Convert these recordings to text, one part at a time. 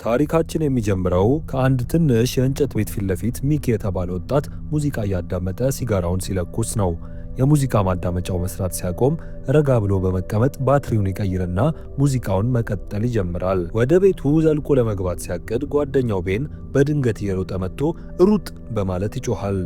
ታሪካችን የሚጀምረው ከአንድ ትንሽ የእንጨት ቤት ፊት ለፊት ሚኪ የተባለ ወጣት ሙዚቃ እያዳመጠ ሲጋራውን ሲለኩስ ነው። የሙዚቃ ማዳመጫው መስራት ሲያቆም ረጋ ብሎ በመቀመጥ ባትሪውን ይቀይርና ሙዚቃውን መቀጠል ይጀምራል። ወደ ቤቱ ዘልቆ ለመግባት ሲያቅድ ጓደኛው ቤን በድንገት እየሮጠ መጥቶ ሩጥ በማለት ይጮሃል።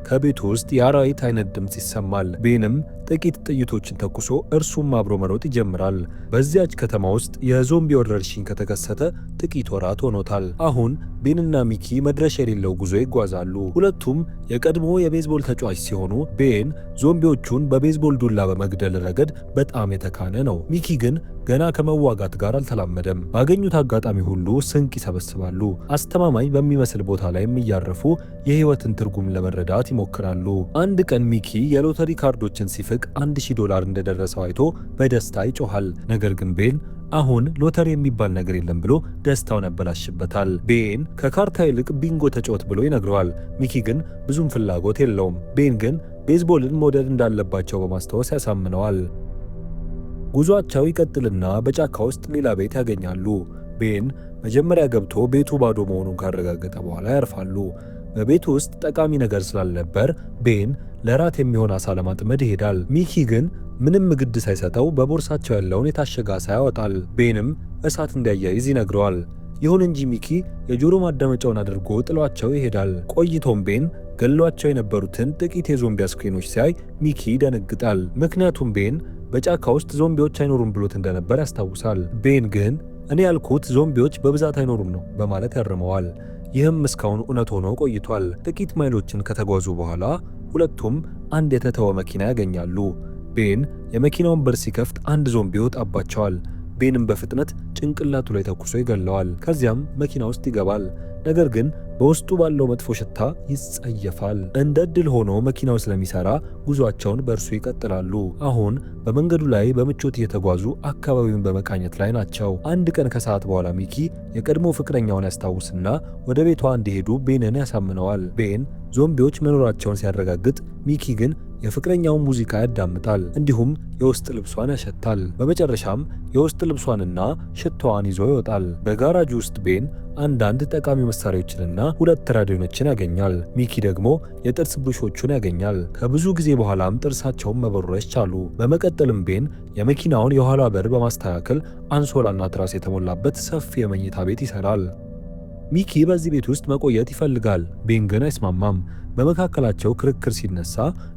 ከቤቱ ውስጥ የአራዊት አይነት ድምፅ ይሰማል። ቤንም ጥቂት ጥይቶችን ተኩሶ እርሱም አብሮ መሮጥ ይጀምራል። በዚያች ከተማ ውስጥ የዞምቢ ወረርሽኝ ከተከሰተ ጥቂት ወራት ሆኖታል። አሁን ቤንና ሚኪ መድረሻ የሌለው ጉዞ ይጓዛሉ። ሁለቱም የቀድሞ የቤዝቦል ተጫዋች ሲሆኑ ቤን ዞምቢዎቹን በቤዝቦል ዱላ በመግደል ረገድ በጣም የተካነ ነው። ሚኪ ግን ገና ከመዋጋት ጋር አልተላመደም። ባገኙት አጋጣሚ ሁሉ ስንቅ ይሰበስባሉ። አስተማማኝ በሚመስል ቦታ ላይም እያረፉ የህይወትን ትርጉም ለመረዳት ይሞክራሉ። አንድ ቀን ሚኪ የሎተሪ ካርዶችን ሲፍቅ $1000 እንደደረሰው አይቶ በደስታ ይጮሃል። ነገር ግን ቤን አሁን ሎተሪ የሚባል ነገር የለም ብሎ ደስታውን ያበላሽበታል። ቤን ከካርታ ይልቅ ቢንጎ ተጫወት ብሎ ይነግረዋል። ሚኪ ግን ብዙም ፍላጎት የለውም። ቤን ግን ቤዝቦልን መውደድ እንዳለባቸው በማስታወስ ያሳምነዋል። ጉዟቸው ይቀጥልና በጫካ ውስጥ ሌላ ቤት ያገኛሉ። ቤን መጀመሪያ ገብቶ ቤቱ ባዶ መሆኑን ካረጋገጠ በኋላ ያርፋሉ። በቤቱ ውስጥ ጠቃሚ ነገር ስላልነበር ቤን ለራት የሚሆን አሳ ለማጥመድ ይሄዳል። ሚኪ ግን ምንም ግድ ሳይሰጠው በቦርሳቸው ያለውን የታሸገ አሳ ያወጣል። ቤንም እሳት እንዲያያይዝ ይነግረዋል። ይሁን እንጂ ሚኪ የጆሮ ማዳመጫውን አድርጎ ጥሏቸው ይሄዳል። ቆይቶም ቤን ገሏቸው የነበሩትን ጥቂት የዞምቢ አስክሬኖች ሲያይ ሚኪ ይደነግጣል። ምክንያቱም ቤን በጫካ ውስጥ ዞምቢዎች አይኖሩም ብሎት እንደነበር ያስታውሳል። ቤን ግን እኔ ያልኩት ዞምቢዎች በብዛት አይኖሩም ነው በማለት ያርመዋል። ይህም እስካሁን እውነት ሆኖ ቆይቷል። ጥቂት ማይሎችን ከተጓዙ በኋላ ሁለቱም አንድ የተተወ መኪና ያገኛሉ። ቤን የመኪናውን በር ሲከፍት አንድ ዞምቢ ይወጣባቸዋል። ቤንም በፍጥነት ጭንቅላቱ ላይ ተኩሶ ይገለዋል። ከዚያም መኪና ውስጥ ይገባል። ነገር ግን በውስጡ ባለው መጥፎ ሽታ ይጸየፋል። እንደ ዕድል ሆኖ መኪናው ስለሚሰራ ጉዟቸውን በእርሱ ይቀጥላሉ። አሁን በመንገዱ ላይ በምቾት እየተጓዙ አካባቢውን በመቃኘት ላይ ናቸው። አንድ ቀን ከሰዓት በኋላ ሚኪ የቀድሞ ፍቅረኛውን ያስታውስና ወደ ቤቷ እንዲሄዱ ቤንን ያሳምነዋል። ቤን ዞምቢዎች መኖራቸውን ሲያረጋግጥ፣ ሚኪ ግን የፍቅረኛውን ሙዚቃ ያዳምጣል፣ እንዲሁም የውስጥ ልብሷን ያሸታል። በመጨረሻም የውስጥ ልብሷንና ሽታዋን ይዞ ይወጣል። በጋራጅ ውስጥ ቤን አንዳንድ ጠቃሚ መሳሪያዎችንና 2 ራዲዮኖችን ያገኛል። ሚኪ ደግሞ የጥርስ ብሩሾቹን ያገኛል። ከብዙ ጊዜ በኋላም ጥርሳቸውን መቦረሽ ቻሉ። በመቀጠልም ቤን የመኪናውን የኋላ በር በማስተካከል አንሶላና ትራስ የተሞላበት ሰፊ የመኝታ ቤት ይሰራል። ሚኪ በዚህ ቤት ውስጥ መቆየት ይፈልጋል። ቤን ግን አይስማማም። በመካከላቸው ክርክር ሲነሳ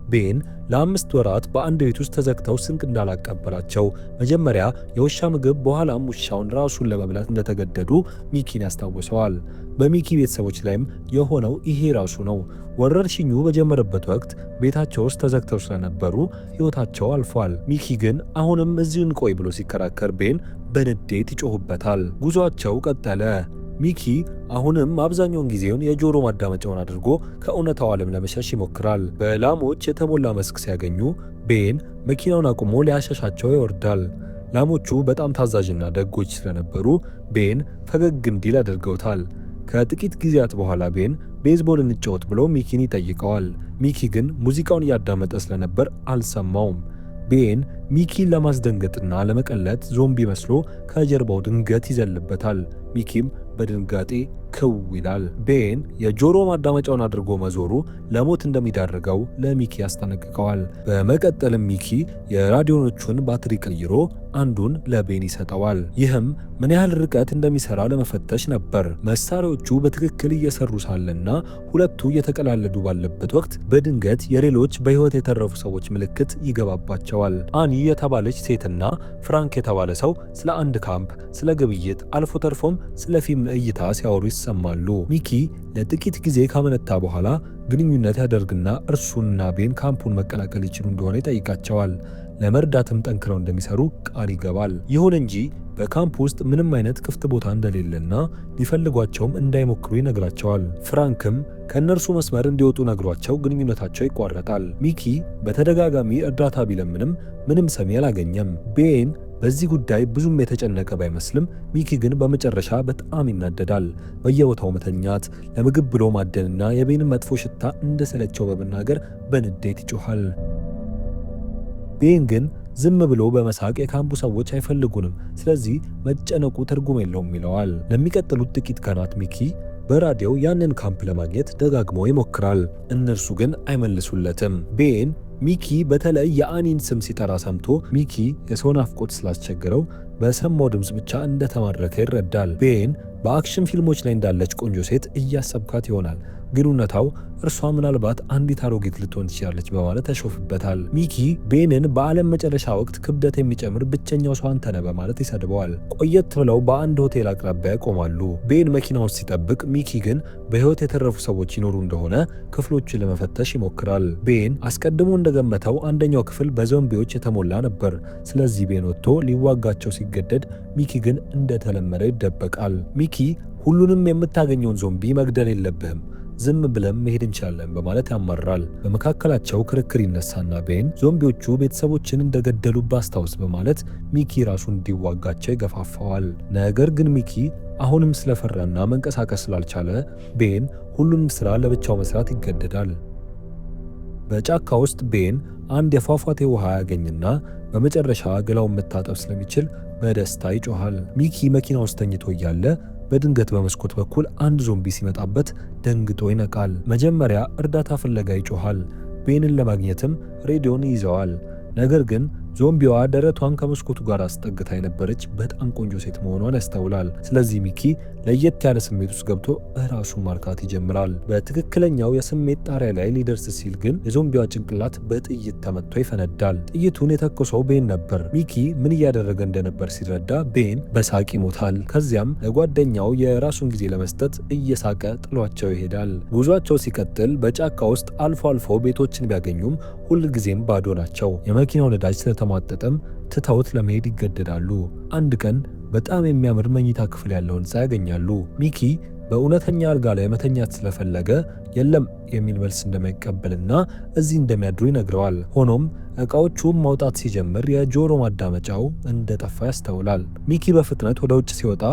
ቤን ለ5 ወራት በአንድ ቤት ውስጥ ተዘግተው ስንቅ እንዳላቀበላቸው፣ መጀመሪያ የውሻ ምግብ በኋላም ውሻውን ራሱን ለመብላት እንደተገደዱ ሚኪን ያስታውሰዋል። በሚኪ ቤተሰቦች ላይም የሆነው ይሄ ራሱ ነው። ወረርሽኙ በጀመረበት ወቅት ቤታቸው ውስጥ ተዘግተው ስለነበሩ ሕይወታቸው አልፏል። ሚኪ ግን አሁንም እዚሁ እንቆይ ብሎ ሲከራከር ቤን በንዴት ይጮህበታል። ጉዟቸው ቀጠለ። ሚኪ አሁንም አብዛኛውን ጊዜውን የጆሮ ማዳመጫውን አድርጎ ከእውነታው ዓለም ለመሸሽ ይሞክራል። በላሞች የተሞላ መስክ ሲያገኙ ቤን መኪናውን አቁሞ ሊያሸሻቸው ይወርዳል። ላሞቹ በጣም ታዛዥና ደጎች ስለነበሩ ቤን ፈገግ እንዲል አድርገውታል። ከጥቂት ጊዜያት በኋላ ቤን ቤዝቦል እንጫወት ብሎ ሚኪን ይጠይቀዋል። ሚኪ ግን ሙዚቃውን እያዳመጠ ስለነበር አልሰማውም። ቤን ሚኪን ለማስደንገጥና ለመቀለጥ ዞምቢ መስሎ ከጀርባው ድንገት ይዘልበታል። ሚኪም በድንጋጤ ክው ይላል። ቤን የጆሮ ማዳመጫውን አድርጎ መዞሩ ለሞት እንደሚዳርገው ለሚኪ ያስጠነቅቀዋል። በመቀጠልም ሚኪ የራዲዮኖቹን ባትሪ ቀይሮ አንዱን ለቤን ይሰጠዋል። ይህም ምን ያህል ርቀት እንደሚሰራ ለመፈተሽ ነበር። መሳሪያዎቹ በትክክል እየሰሩ ሳለና ሁለቱ እየተቀላለዱ ባለበት ወቅት በድንገት የሌሎች በሕይወት የተረፉ ሰዎች ምልክት ይገባባቸዋል። አኒ የተባለች ሴትና ፍራንክ የተባለ ሰው ስለ አንድ ካምፕ፣ ስለ ግብይት፣ አልፎ ተርፎም ስለ ፊልም እይታ ሲያወሩ ይሰማሉ። ሚኪ ለጥቂት ጊዜ ካመነታ በኋላ ግንኙነት ያደርግና እርሱና ቤን ካምፑን መቀላቀል ይችሉ እንደሆነ ይጠይቃቸዋል። ለመርዳትም ጠንክረው እንደሚሰሩ ቃል ይገባል። ይሁን እንጂ በካምፕ ውስጥ ምንም አይነት ክፍት ቦታ እንደሌለና ሊፈልጓቸውም እንዳይሞክሩ ይነግራቸዋል። ፍራንክም ከእነርሱ መስመር እንዲወጡ ነግሯቸው ግንኙነታቸው ይቋረጣል። ሚኪ በተደጋጋሚ እርዳታ ቢለምንም ምንም ሰሚ አላገኘም። ቤን በዚህ ጉዳይ ብዙም የተጨነቀ ባይመስልም ሚኪ ግን በመጨረሻ በጣም ይናደዳል። በየቦታው መተኛት፣ ለምግብ ብሎ ማደንና የቤንን መጥፎ ሽታ እንደሰለቸው በመናገር በንዴት ይጮሃል። ቤን ግን ዝም ብሎ በመሳቅ የካምፑ ሰዎች አይፈልጉንም፣ ስለዚህ መጨነቁ ትርጉም የለውም ይለዋል። ለሚቀጥሉት ጥቂት ቀናት ሚኪ በራዲዮ ያንን ካምፕ ለማግኘት ደጋግሞ ይሞክራል። እነርሱ ግን አይመልሱለትም። ቤን ሚኪ በተለይ የአኒን ስም ሲጠራ ሰምቶ ሚኪ የሰው ናፍቆት ስላስቸገረው በሰማው ድምፅ ብቻ እንደተማረከ ይረዳል። ቤን በአክሽን ፊልሞች ላይ እንዳለች ቆንጆ ሴት እያሰብካት ይሆናል፣ ግን እውነታው እርሷ ምናልባት አንዲት አሮጊት ልትሆን ትችላለች በማለት ያሾፍበታል። ሚኪ ቤንን በዓለም መጨረሻ ወቅት ክብደት የሚጨምር ብቸኛው ሰው አንተ ነህ በማለት ይሰድበዋል። ቆየት ብለው በአንድ ሆቴል አቅራቢያ ያቆማሉ። ቤን መኪና ውስጥ ሲጠብቅ፣ ሚኪ ግን በሕይወት የተረፉ ሰዎች ይኖሩ እንደሆነ ክፍሎችን ለመፈተሽ ይሞክራል። ቤን አስቀድሞ እንደገመተው አንደኛው ክፍል በዞምቢዎች የተሞላ ነበር። ስለዚህ ቤን ወጥቶ ሊዋጋቸው ሲገደድ፣ ሚኪ ግን እንደተለመደ ይደበቃል። ሚኪ ሁሉንም የምታገኘውን ዞምቢ መግደል የለብህም፣ ዝም ብለም መሄድ እንችላለን በማለት ያማራል። በመካከላቸው ክርክር ይነሳና ቤን ዞምቢዎቹ ቤተሰቦችን እንደገደሉ ባስታውስ በማለት ሚኪ ራሱን እንዲዋጋቸው ይገፋፋዋል። ነገር ግን ሚኪ አሁንም ስለፈራና መንቀሳቀስ ስላልቻለ ቤን ሁሉንም ስራ ለብቻው መስራት ይገደዳል። በጫካ ውስጥ ቤን አንድ የፏፏቴ ውሃ ያገኝና በመጨረሻ ገላውን መታጠብ ስለሚችል በደስታ ይጮሃል። ሚኪ መኪና ውስጥ ተኝቶ እያለ በድንገት በመስኮት በኩል አንድ ዞምቢ ሲመጣበት ደንግጦ ይነቃል። መጀመሪያ እርዳታ ፍለጋ ይጮሃል። ቤንን ለማግኘትም ሬዲዮን ይይዘዋል። ነገር ግን ዞምቢዋ ደረቷን ከመስኮቱ ጋር አስጠግታ የነበረች በጣም ቆንጆ ሴት መሆኗን ያስተውላል። ስለዚህ ሚኪ ለየት ያለ ስሜት ውስጥ ገብቶ ራሱን ማርካት ይጀምራል። በትክክለኛው የስሜት ጣሪያ ላይ ሊደርስ ሲል ግን የዞምቢዋ ጭንቅላት በጥይት ተመትቶ ይፈነዳል። ጥይቱን የተኮሰው ቤን ነበር። ሚኪ ምን እያደረገ እንደነበር ሲረዳ ቤን በሳቅ ይሞታል። ከዚያም ለጓደኛው የራሱን ጊዜ ለመስጠት እየሳቀ ጥሏቸው ይሄዳል። ጉዟቸው ሲቀጥል በጫካ ውስጥ አልፎ አልፎ ቤቶችን ቢያገኙም ሁል ጊዜም ባዶ ናቸው። የመኪናው ነዳጅ ስለተሟጠጠም ትተውት ለመሄድ ይገደዳሉ። አንድ ቀን በጣም የሚያምር መኝታ ክፍል ያለው ሕንፃ ያገኛሉ። ሚኪ በእውነተኛ አልጋ ላይ መተኛት ስለፈለገ የለም የሚል መልስ እንደማይቀበልና እዚህ እንደሚያድሩ ይነግረዋል። ሆኖም ዕቃዎቹን ማውጣት ሲጀምር የጆሮ ማዳመጫው እንደጠፋ ያስተውላል። ሚኪ በፍጥነት ወደ ውጭ ሲወጣ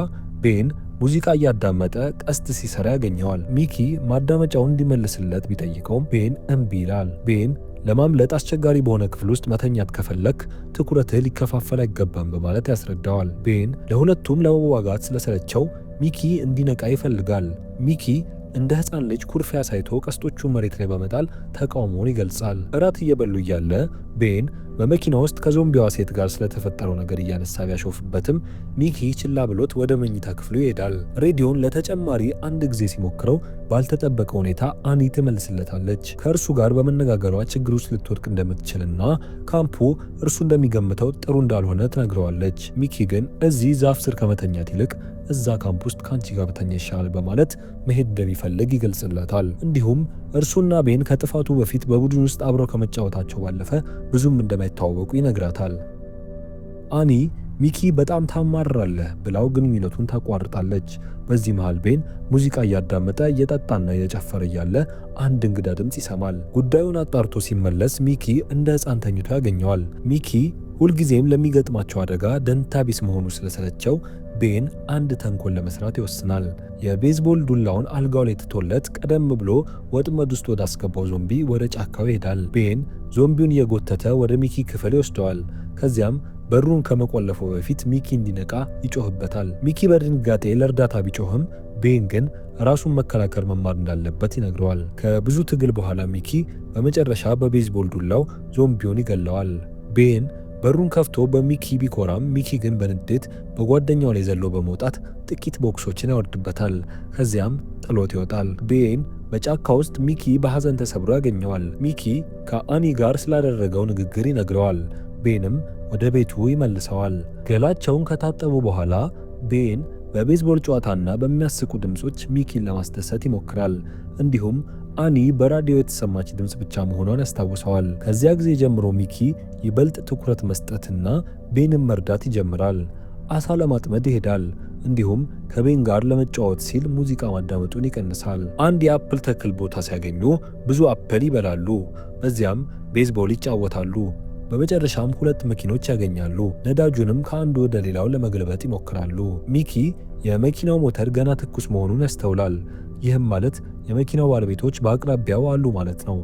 ቤን ሙዚቃ እያዳመጠ ቀስት ሲሰራ ያገኘዋል። ሚኪ ማዳመጫውን እንዲመልስለት ቢጠይቀውም ቤን እምቢ ይላል። ቤን ለማምለጥ አስቸጋሪ በሆነ ክፍል ውስጥ መተኛት ከፈለክ ትኩረትህ ሊከፋፈል አይገባም በማለት ያስረዳዋል። ቤን ለሁለቱም ለመዋጋት ስለሰለቸው ሚኪ እንዲነቃ ይፈልጋል። ሚኪ እንደ ሕፃን ልጅ ኩርፊያ ሳይቶ ቀስቶቹን መሬት ላይ በመጣል ተቃውሞውን ይገልጻል። እራት እየበሉ እያለ ቤን በመኪና ውስጥ ከዞምቢዋ ሴት ጋር ስለተፈጠረው ነገር እያነሳ ቢያሾፍበትም ሚኪ ችላ ብሎት ወደ መኝታ ክፍሉ ይሄዳል። ሬዲዮን ለተጨማሪ አንድ ጊዜ ሲሞክረው ባልተጠበቀ ሁኔታ አኒ ትመልስለታለች። ከእርሱ ጋር በመነጋገሯ ችግር ውስጥ ልትወድቅ እንደምትችልና ካምፑ እርሱ እንደሚገምተው ጥሩ እንዳልሆነ ትነግረዋለች። ሚኪ ግን እዚህ ዛፍ ስር ከመተኛት ይልቅ እዛ ካምፕ ውስጥ ከአንቺ ጋር በተኛ ይሻላል በማለት መሄድ እንደሚፈልግ ይገልጽላታል። እንዲሁም እርሱና ቤን ከጥፋቱ በፊት በቡድን ውስጥ አብረው ከመጫወታቸው ባለፈ ብዙም እንደማይተዋወቁ ይነግራታል። አኒ ሚኪ በጣም ታማራለህ ብላው ግንኙነቱን ታቋርጣለች። በዚህ መሃል ቤን ሙዚቃ እያዳመጠ እየጠጣና እየጨፈረ እያለ አንድ እንግዳ ድምፅ ይሰማል። ጉዳዩን አጣርቶ ሲመለስ ሚኪ እንደ ሕፃን ተኝቶ ያገኘዋል። ሚኪ ሁልጊዜም ለሚገጥማቸው አደጋ ደንታ ቢስ መሆኑ ስለሰለቸው ቤን አንድ ተንኮል ለመስራት ይወስናል። የቤዝቦል ዱላውን አልጋው ላይ ትቶለት ቀደም ብሎ ወጥመድ ውስጥ ወዳስገባው ዞምቢ ወደ ጫካው ይሄዳል። ቤን ዞምቢውን እየጎተተ ወደ ሚኪ ክፍል ይወስደዋል። ከዚያም በሩን ከመቆለፉ በፊት ሚኪ እንዲነቃ ይጮህበታል። ሚኪ በድንጋጤ ለእርዳታ ቢጮህም ቤን ግን ራሱን መከላከል መማር እንዳለበት ይነግረዋል። ከብዙ ትግል በኋላ ሚኪ በመጨረሻ በቤዝቦል ዱላው ዞምቢውን ይገለዋል። ቤን በሩን ከፍቶ በሚኪ ቢኮራም ሚኪ ግን በንዴት በጓደኛው ላይ ዘሎ በመውጣት ጥቂት ቦክሶችን ያወርድበታል። ከዚያም ጥሎት ይወጣል። ቤን በጫካ ውስጥ ሚኪ በሐዘን ተሰብሮ ያገኘዋል። ሚኪ ከአኒ ጋር ስላደረገው ንግግር ይነግረዋል። ቤንም ወደ ቤቱ ይመልሰዋል። ገላቸውን ከታጠቡ በኋላ ቤን በቤዝቦል ጨዋታና በሚያስቁ ድምጾች ሚኪን ለማስደሰት ይሞክራል። እንዲሁም አኒ በራዲዮ የተሰማች ድምጽ ብቻ መሆኗን ያስታውሰዋል። ከዚያ ጊዜ ጀምሮ ሚኪ ይበልጥ ትኩረት መስጠትና ቤንን መርዳት ይጀምራል። አሳ ለማጥመድ ይሄዳል። እንዲሁም ከቤን ጋር ለመጫወት ሲል ሙዚቃ ማዳመጡን ይቀንሳል። አንድ የአፕል ተክል ቦታ ሲያገኙ ብዙ አፕል ይበላሉ። በዚያም ቤዝቦል ይጫወታሉ። በመጨረሻም ሁለት መኪኖች ያገኛሉ። ነዳጁንም ከአንዱ ወደ ሌላው ለመገልበጥ ይሞክራሉ። ሚኪ የመኪናው ሞተር ገና ትኩስ መሆኑን ያስተውላል። ይህም ማለት የመኪናው ባለቤቶች በአቅራቢያው አሉ ማለት ነው።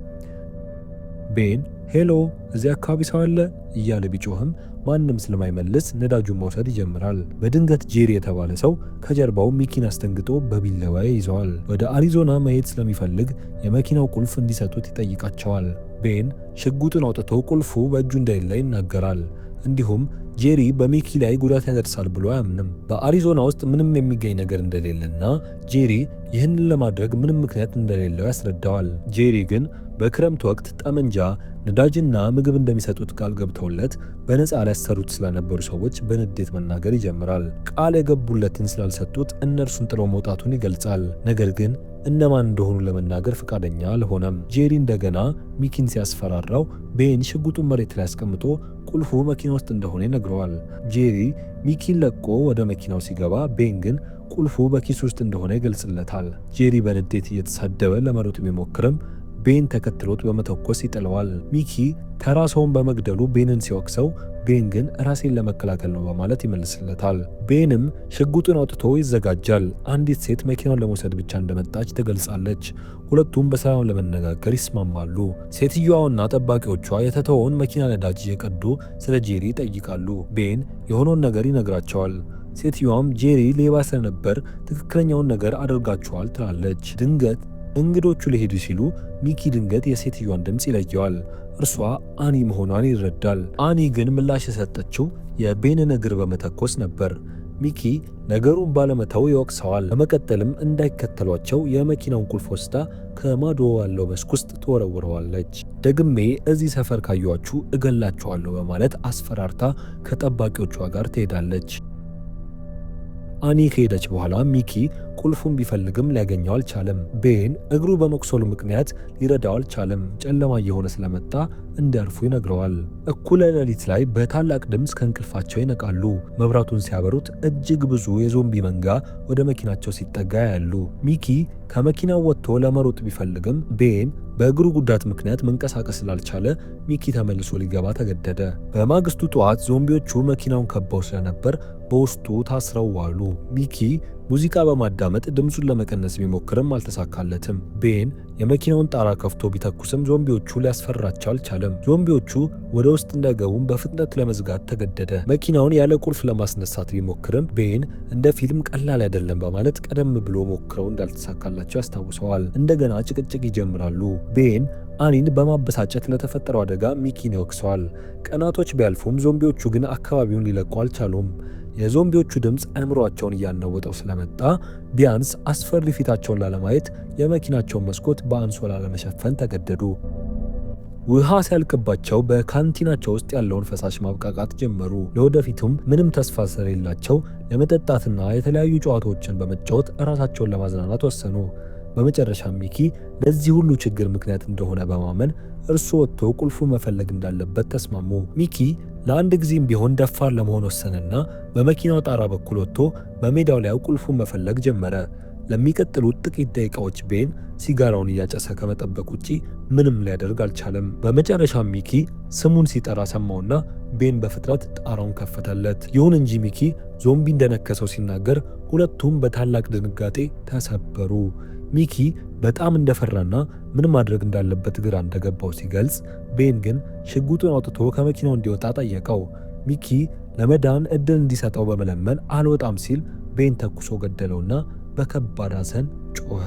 ቤን ሄሎ እዚያ አካባቢ ሰው አለ እያለ ቢጮህም ማንም ስለማይመልስ ነዳጁን መውሰድ ይጀምራል። በድንገት ጄሪ የተባለ ሰው ከጀርባው ሚኪን አስደንግጦ በቢላዋ ይዘዋል። ወደ አሪዞና መሄድ ስለሚፈልግ የመኪናው ቁልፍ እንዲሰጡት ይጠይቃቸዋል። ቤን ሽጉጡን አውጥቶ ቁልፉ በእጁ እንደሌለ ይናገራል። እንዲሁም ጄሪ በሚኪ ላይ ጉዳት ያደርሳል ብሎ አያምንም። በአሪዞና ውስጥ ምንም የሚገኝ ነገር እንደሌለና ጄሪ ይህንን ለማድረግ ምንም ምክንያት እንደሌለው ያስረዳዋል። ጄሪ ግን በክረምት ወቅት ጠመንጃ፣ ነዳጅና ምግብ እንደሚሰጡት ቃል ገብተውለት በነፃ ሊያሰሩት ስለነበሩ ሰዎች በንዴት መናገር ይጀምራል። ቃል የገቡለትን ስላልሰጡት እነርሱን ጥሎ መውጣቱን ይገልጻል። ነገር ግን እነማን እንደሆኑ ለመናገር ፈቃደኛ አልሆነም። ጄሪ እንደገና ሚኪን ሲያስፈራራው ቤን ሽጉጡን መሬት ላይ አስቀምጦ ቁልፉ መኪና ውስጥ እንደሆነ ይነግረዋል። ጄሪ ሚኪን ለቆ ወደ መኪናው ሲገባ ቤን ግን ቁልፉ በኪሱ ውስጥ እንደሆነ ይገልጽለታል። ጄሪ በንዴት እየተሳደበ ለመሮጥ ቢሞክርም ቤን ተከትሎት በመተኮስ ይጥለዋል። ሚኪ ተራ ሰውን በመግደሉ ቤንን ሲወቅሰው ቤን ግን ራሴን ለመከላከል ነው በማለት ይመልስለታል። ቤንም ሽጉጡን አውጥቶ ይዘጋጃል። አንዲት ሴት መኪናውን ለመውሰድ ብቻ እንደመጣች ትገልጻለች። ሁለቱም በሰላም ለመነጋገር ይስማማሉ። ሴትዮዋና ጠባቂዎቿ የተተወውን መኪና ነዳጅ እየቀዱ ስለ ጄሪ ይጠይቃሉ። ቤን የሆነውን ነገር ይነግራቸዋል። ሴትዮዋም ጄሪ ሌባ ስለነበር ትክክለኛውን ነገር አድርጋችኋል ትላለች። ድንገት እንግዶቹ ሊሄዱ ሲሉ ሚኪ ድንገት የሴትዮዋን ድምፅ ይለየዋል። እርሷ አኒ መሆኗን ይረዳል። አኒ ግን ምላሽ የሰጠችው የቤንን እግር በመተኮስ ነበር። ሚኪ ነገሩን ባለመተው ይወቅሰዋል። በመቀጠልም እንዳይከተሏቸው የመኪናውን ቁልፍ ወስዳ ከማዶ ያለው መስክ ውስጥ ትወረውረዋለች። ደግሜ እዚህ ሰፈር ካዩአችሁ እገላችኋለሁ በማለት አስፈራርታ ከጠባቂዎቿ ጋር ትሄዳለች። አኒ ከሄደች በኋላ ሚኪ ቁልፉን ቢፈልግም ሊያገኘው አልቻለም። ቤን እግሩ በመቁሰሉ ምክንያት ሊረዳው አልቻለም። ጨለማ እየሆነ ስለመጣ እንዲያርፉ ይነግረዋል። እኩለ ሌሊት ላይ በታላቅ ድምፅ ከእንቅልፋቸው ይነቃሉ። መብራቱን ሲያበሩት እጅግ ብዙ የዞምቢ መንጋ ወደ መኪናቸው ሲጠጋ ያያሉ። ሚኪ ከመኪናው ወጥቶ ለመሮጥ ቢፈልግም ቤን በእግሩ ጉዳት ምክንያት መንቀሳቀስ ስላልቻለ ሚኪ ተመልሶ ሊገባ ተገደደ። በማግስቱ ጠዋት ዞምቢዎቹ መኪናውን ከበው ስለነበር በውስጡ ታስረው ዋሉ። ሚኪ ሙዚቃ በማዳመጥ ድምፁን ለመቀነስ ቢሞክርም አልተሳካለትም። ቤን የመኪናውን ጣራ ከፍቶ ቢተኩስም ዞምቢዎቹ ሊያስፈራቸው አልቻለም። ዞምቢዎቹ ወደ ውስጥ እንዳይገቡም በፍጥነት ለመዝጋት ተገደደ። መኪናውን ያለ ቁልፍ ለማስነሳት ቢሞክርም ቤን እንደ ፊልም ቀላል አይደለም በማለት ቀደም ብሎ ሞክረው እንዳልተሳካላቸው ያስታውሰዋል። እንደገና ጭቅጭቅ ይጀምራሉ። ቤን አኒን በማበሳጨት ለተፈጠረው አደጋ ሚኪን ይወቅሰዋል። ቀናቶች ቢያልፉም ዞምቢዎቹ ግን አካባቢውን ሊለቁ አልቻሉም። የዞምቢዎቹ ድምፅ አእምሮአቸውን እያናወጠው ስለመጣ ቢያንስ አስፈሪ ፊታቸውን ላለማየት የመኪናቸውን መስኮት በአንሶላ ለመሸፈን ተገደዱ። ውሃ ሲያልቅባቸው በካንቲናቸው ውስጥ ያለውን ፈሳሽ ማብቃቃት ጀመሩ። ለወደፊቱም ምንም ተስፋ ስለሌላቸው ለመጠጣትና የተለያዩ ጨዋታዎችን በመጫወት ራሳቸውን ለማዝናናት ወሰኑ። በመጨረሻም ሚኪ ለዚህ ሁሉ ችግር ምክንያት እንደሆነ በማመን እርሱ ወጥቶ ቁልፉ መፈለግ እንዳለበት ተስማሙ። ሚኪ ለአንድ ጊዜም ቢሆን ደፋር ለመሆን ወሰነና በመኪናው ጣራ በኩል ወጥቶ በሜዳው ላይ ቁልፉን መፈለግ ጀመረ። ለሚቀጥሉት ጥቂት ደቂቃዎች ቤን ሲጋራውን እያጨሰ ከመጠበቅ ውጪ ምንም ሊያደርግ አልቻለም። በመጨረሻም ሚኪ ስሙን ሲጠራ ሰማውና ቤን በፍጥነት ጣራውን ከፈተለት። ይሁን እንጂ ሚኪ ዞምቢ እንደነከሰው ሲናገር ሁለቱም በታላቅ ድንጋጤ ተሰበሩ። ሚኪ በጣም እንደፈራና ምን ማድረግ እንዳለበት ግራ እንደገባው ሲገልጽ፣ ቤን ግን ሽጉጡን አውጥቶ ከመኪናው እንዲወጣ ጠየቀው። ሚኪ ለመዳን እድል እንዲሰጠው በመለመን አልወጣም ሲል ቤን ተኩሶ ገደለውና በከባድ ሐዘን ጮኸ።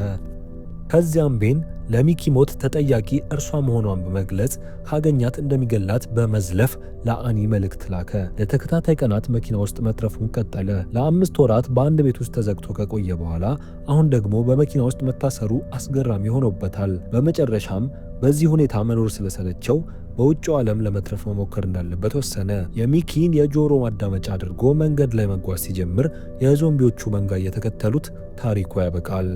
ከዚያም ቤን ለሚኪ ሞት ተጠያቂ እርሷ መሆኗን በመግለጽ ካገኛት እንደሚገላት በመዝለፍ ለአኒ መልእክት ላከ። ለተከታታይ ቀናት መኪና ውስጥ መትረፉን ቀጠለ። ለ5 ወራት በአንድ ቤት ውስጥ ተዘግቶ ከቆየ በኋላ አሁን ደግሞ በመኪና ውስጥ መታሰሩ አስገራሚ ሆኖበታል። በመጨረሻም በዚህ ሁኔታ መኖር ስለሰለቸው በውጭው ዓለም ለመትረፍ መሞከር እንዳለበት ወሰነ። የሚኪን የጆሮ ማዳመጫ አድርጎ መንገድ ላይ መጓዝ ሲጀምር የዞምቢዎቹ መንጋ እየተከተሉት ታሪኩ ያበቃል።